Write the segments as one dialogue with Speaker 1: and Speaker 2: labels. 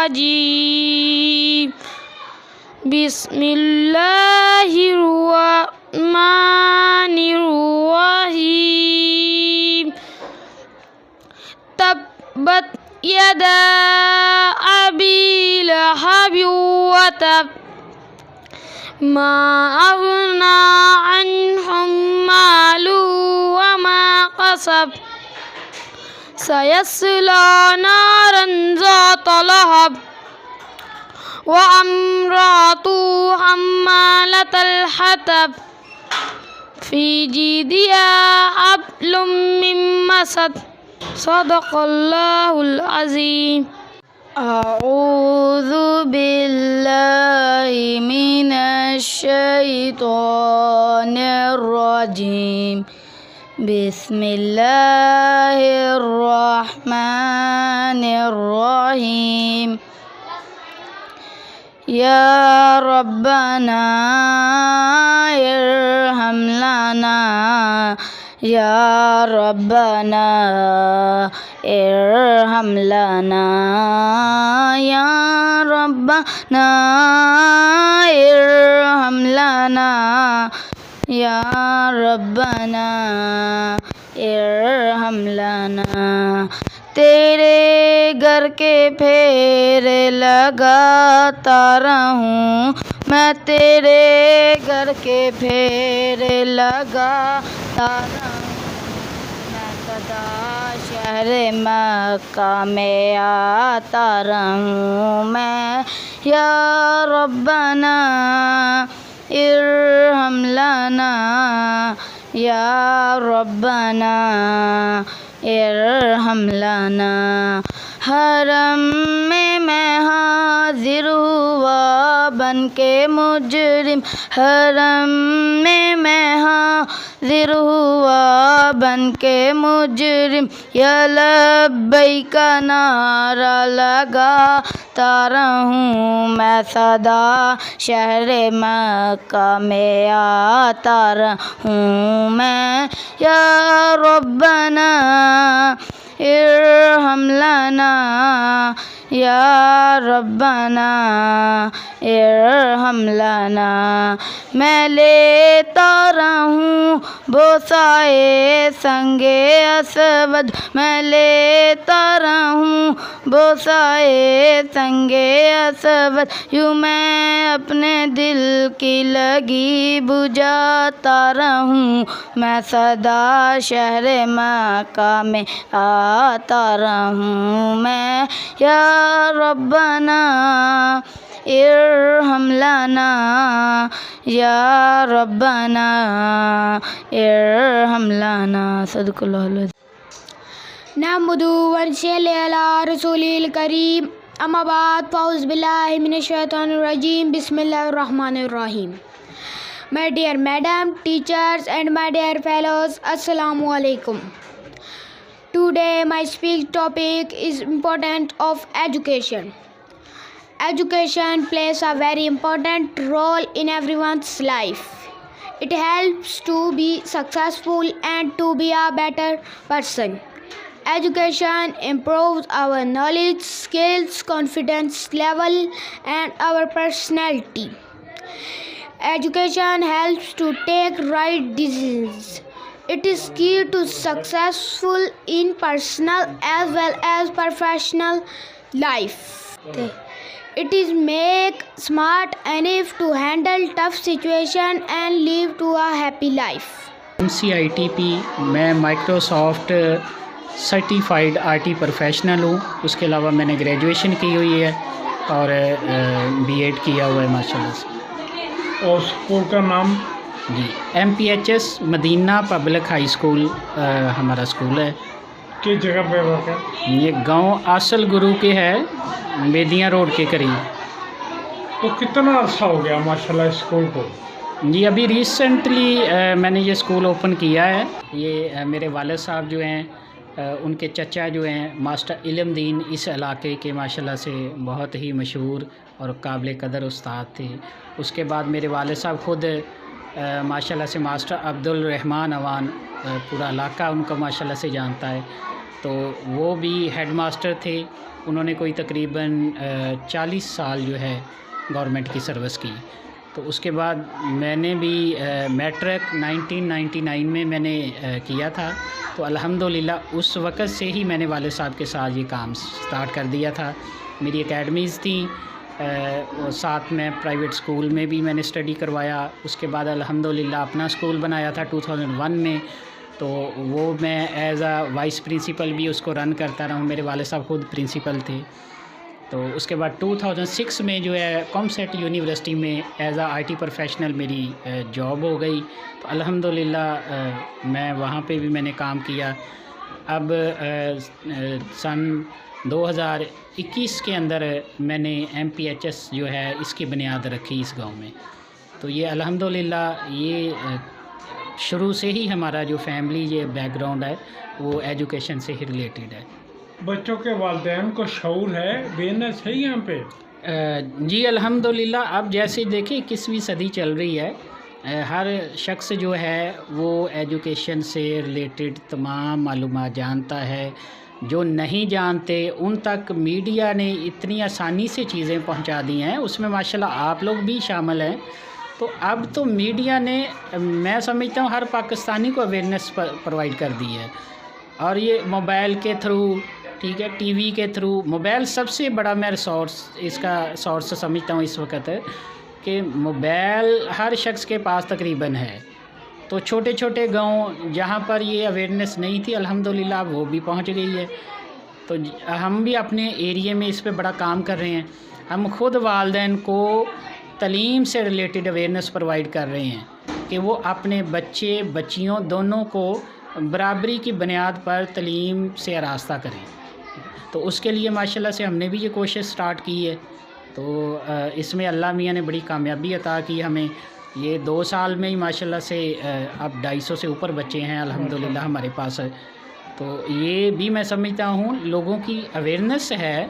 Speaker 1: الرجيم بسم الله الرحمن الرحيم تبت يدا أبي لهب وتب ما أغنى عنه ماله وما كسب سيصلى نارا ذات لهب وامرأته حمالة الحطب في جيدها حبل من مسد صدق الله العظيم. أعوذ بالله من الشيطان الرجيم بسم الله الرحمن الرحيم يا ربنا ارحم لنا يا ربنا ارحم لنا يا ربنا ارحم لنا یا ربنا ارحم لنا. تیرے گھر کے پھیرے لگاتا رہوں میں تیرے گھر کے پھیرے لگاتا رہوں میں سدا شہر مکہ میں آتا رہوں میں یا ربنا ارحم لنا یا ربنا ارحم لنا. حرم میں حاضر ہوا بن کے مجرم حرم میں حاضر ہوا بن کے مجرم یا لبیک کا نعرہ لگاتا رہوں میں سدا شہر مکہ میں آتا رہوں میں یا ربنا ارحم لنا یا ربنا ارحم لنا. میں لیتا رہوں بوسائے سنگ اسود میں لیتا رہوں بوسائے سنگ اسود یوں میں اپنے دل کی لگی بجھاتا رہوں میں سدا شہر مکہ میں آتا رہوں میں یا ربنا ارحم لنا یا ربنا ارحم لنا. صدق اللہ العظیم.
Speaker 2: نحمدہ ونصلی علی رسول الکریم اما بعد فاعوذ باللہ من الشیطان الرجیم بسم اللہ الرحمن الرحیم. My dear madam, teachers and my dear fellows, Assalamu alaikum. Today my speech topic is importance of education. Education plays a very important role in everyone's life. It helps to be successful and to be a better person. Education improves our knowledge, skills, confidence level and our personality. Education helps to take right decisions. It is key to successful in personal as well as professional life. It is make smart enough to handle tough situation and live to a happy life.
Speaker 3: MCITP میں Microsoft certified IT professional ہوں. اس کے علاوہ میں نے graduation کی ہوئی ہے اور BEd کیا ہوا ہے ماشاءاللہ سے.
Speaker 4: اور اسکول کا نام؟
Speaker 3: جی MPHS مدینہ پبلک ہائی اسکول ہمارا اسکول ہے.
Speaker 4: کس جگہ پہ واقع ہے؟
Speaker 3: یہ گاؤں آسل گرو کے ہے بیدیاں روڈ کے قریب.
Speaker 4: تو کتنا عرصہ ہو گیا ماشاءاللہ اسکول کو؟
Speaker 3: جی ابھی ریسنٹلی میں نے یہ اسکول اوپن کیا ہے. یہ میرے والد صاحب جو ہیں ان کے چچا جو ہیں ماسٹر علم دین اس علاقے کے ماشاءاللہ سے بہت ہی مشہور اور قابل قدر استاد تھے. اس کے بعد میرے والد صاحب خود ماشاءاللہ سے ماسٹر عبدالرحمن اوان پورا علاقہ ان کو ماشاءاللہ سے جانتا ہے. تو وہ بھی ہیڈ ماسٹر تھے. انہوں نے کوئی تقریباً 40 سال جو ہے گورنمنٹ کی سروس کی. تو اس کے بعد میں نے بھی میٹرک 1999 میں میں نے کیا تھا. تو الحمدللہ اس وقت سے ہی میں نے والد صاحب کے ساتھ یہ کام سٹارٹ کر دیا تھا. میری اکیڈمیز تھیں, ساتھ میں پرائیویٹ اسکول میں بھی میں نے اسٹڈی کروایا. اس کے بعد الحمدللہ اپنا اسکول بنایا تھا 2001 میں. تو وہ میں ایز اے وائس پرنسپل بھی اس کو رن کرتا رہا ہوں. میرے والد صاحب خود پرنسپل تھے. تو اس کے بعد 2006 میں جو ہے کامسیٹ یونیورسٹی میں as a I T professional میری جاب ہو گئی. تو الحمدللہ میں وہاں پہ بھی میں نے کام کیا. اب سن 2021 کے اندر میں نے MPHS جو ہے اس کی بنیاد رکھی اس گاؤں میں. تو یہ الحمدللہ یہ شروع سے ہی ہمارا جو فیملی یہ بیک گراؤنڈ ہے وہ ایجوکیشن سے ہی ریلیٹڈ ہے.
Speaker 4: بچوں کے والدین کو شعور ہے, اویئرنیس ہے یہاں پہ؟
Speaker 3: جی الحمدللہ. اب جیسے دیکھیں 21ویں صدی چل رہی ہے, ہر شخص جو ہے وہ ایجوکیشن سے ریلیٹڈ تمام معلومات جانتا ہے. جو نہیں جانتے ان تک میڈیا نے اتنی آسانی سے چیزیں پہنچا دی ہیں, اس میں ماشاءاللہ آپ لوگ بھی شامل ہیں. تو اب تو میڈیا نے میں سمجھتا ہوں ہر پاکستانی کو اویئرنیس پرووائڈ کر دی ہے. اور یہ موبائل کے تھرو, ٹھیک ہے, ٹی وی کے تھرو. موبائل سب سے بڑا میں اس کا سورس سمجھتا ہوں اس وقت کہ موبائل ہر شخص کے پاس تقریباً ہے. تو چھوٹے چھوٹے گاؤں جہاں پر یہ اویئرنیس نہیں تھی الحمدللہ اب وہ بھی پہنچ گئی ہے. تو ہم بھی اپنے ایریے میں اس پہ بڑا کام کر رہے ہیں. ہم خود والدین کو تعلیم سے ریلیٹڈ اویئرنیس پرووائڈ کر رہے ہیں کہ وہ اپنے بچے بچیوں دونوں کو برابری کی بنیاد پر تعلیم سے آراستہ کریں. تو اس کے لیے ماشاءاللہ سے ہم نے بھی یہ کوشش سٹارٹ کی ہے. تو اس میں اللہ میاں نے بڑی کامیابی عطا کی ہمیں. یہ 2 سال میں ہی ماشاءاللہ سے اب 250 سے اوپر بچے ہیں الحمدللہ ہمارے پاس. تو یہ بھی میں سمجھتا ہوں لوگوں کی اویئرنیس ہے,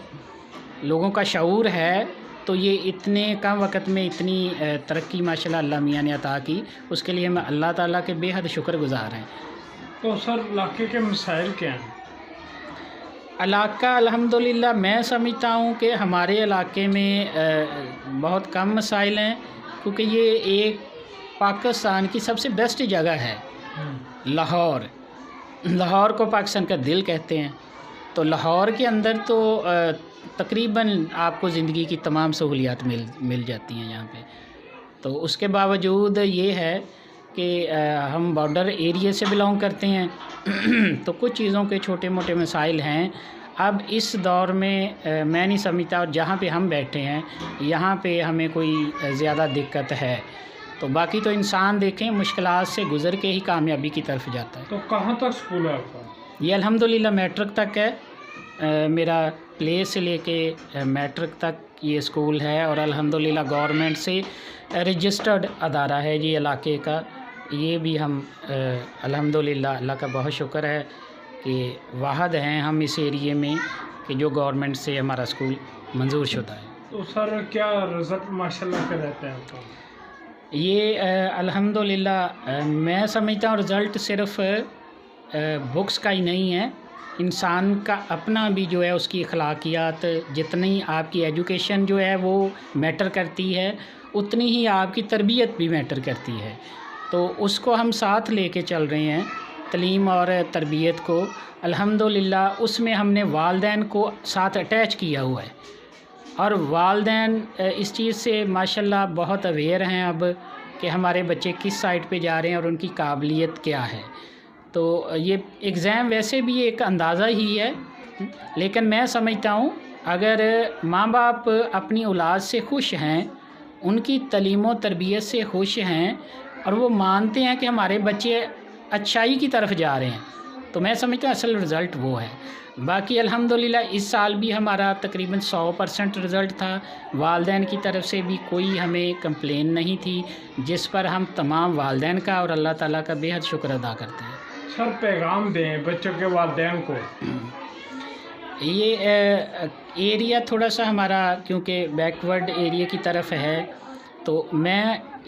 Speaker 3: لوگوں کا شعور ہے, تو یہ اتنے کم وقت میں اتنی ترقی ماشاءاللہ اللہ میاں نے عطا کی. اس کے لیے ہم اللہ تعالیٰ کے بے حد شکر گزار ہیں.
Speaker 4: تو سر علاقے کے مسائل کیا ہیں؟
Speaker 3: علاقہ الحمدللہ میں سمجھتا ہوں کہ ہمارے علاقے میں بہت کم مسائل ہیں, کیونکہ یہ ایک پاکستان کی سب سے بیسٹ جگہ ہے. لاہور کو پاکستان کا دل کہتے ہیں. تو لاہور کے اندر تو تقریباً آپ کو زندگی کی تمام سہولیات مل جاتی ہیں یہاں پہ. تو اس کے باوجود یہ ہے کہ ہم بارڈر ایریے سے بلانگ کرتے ہیں تو کچھ چیزوں کے چھوٹے موٹے مسائل ہیں. اب اس دور میں میں نہیں سمجھتا, اور جہاں پہ ہم بیٹھے ہیں یہاں پہ ہمیں کوئی زیادہ دقت ہے. تو باقی تو انسان دیکھیں مشکلات سے گزر کے ہی کامیابی کی طرف جاتا ہے.
Speaker 4: تو کہاں تک اسکول ہے آپ کا؟
Speaker 3: یہ الحمدللہ میٹرک تک ہے. میرا پلے سے لے کے میٹرک تک یہ اسکول ہے, اور الحمدللہ گورنمنٹ سے رجسٹرڈ ادارہ ہے یہ علاقے کا. یہ بھی ہم الحمدللہ اللہ کا بہت شکر ہے کہ واحد ہیں ہم اس ایریے میں کہ جو گورنمنٹ سے ہمارا اسکول منظور شدہ ہے.
Speaker 4: تو سر کیا رزلٹ ماشاءاللہ کا رہتا ہے آپ کا؟
Speaker 3: یہ الحمدللہ میں سمجھتا ہوں رزلٹ صرف بکس کا ہی نہیں ہے, انسان کا اپنا بھی جو ہے اس کی اخلاقیات, جتنی آپ کی ایجوکیشن جو ہے وہ میٹر کرتی ہے اتنی ہی آپ کی تربیت بھی میٹر کرتی ہے. تو اس کو ہم ساتھ لے کے چل رہے ہیں تعلیم اور تربیت کو. الحمدللہ اس میں ہم نے والدین کو ساتھ اٹیچ کیا ہوا ہے, اور والدین اس چیز سے ماشاءاللہ بہت اویئر ہیں اب کہ ہمارے بچے کس سائٹ پہ جا رہے ہیں اور ان کی قابلیت کیا ہے. تو یہ ایگزام ویسے بھی ایک اندازہ ہی ہے, لیکن میں سمجھتا ہوں اگر ماں باپ اپنی اولاد سے خوش ہیں, ان کی تعلیم و تربیت سے خوش ہیں, اور وہ مانتے ہیں کہ ہمارے بچے اچھائی کی طرف جا رہے ہیں, تو میں سمجھتا ہوں اصل رزلٹ وہ ہے. باقی الحمدللہ اس سال بھی ہمارا تقریباً 100% رزلٹ تھا. والدین کی طرف سے بھی کوئی ہمیں کمپلین نہیں تھی, جس پر ہم تمام والدین کا اور اللہ تعالیٰ کا بے حد شکر ادا کرتے ہیں.
Speaker 4: سر پیغام دیں بچوں کے والدین کو.
Speaker 3: یہ ایریا تھوڑا سا ہمارا کیونکہ بیکورڈ ایریا کی طرف ہے, تو میں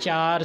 Speaker 3: 4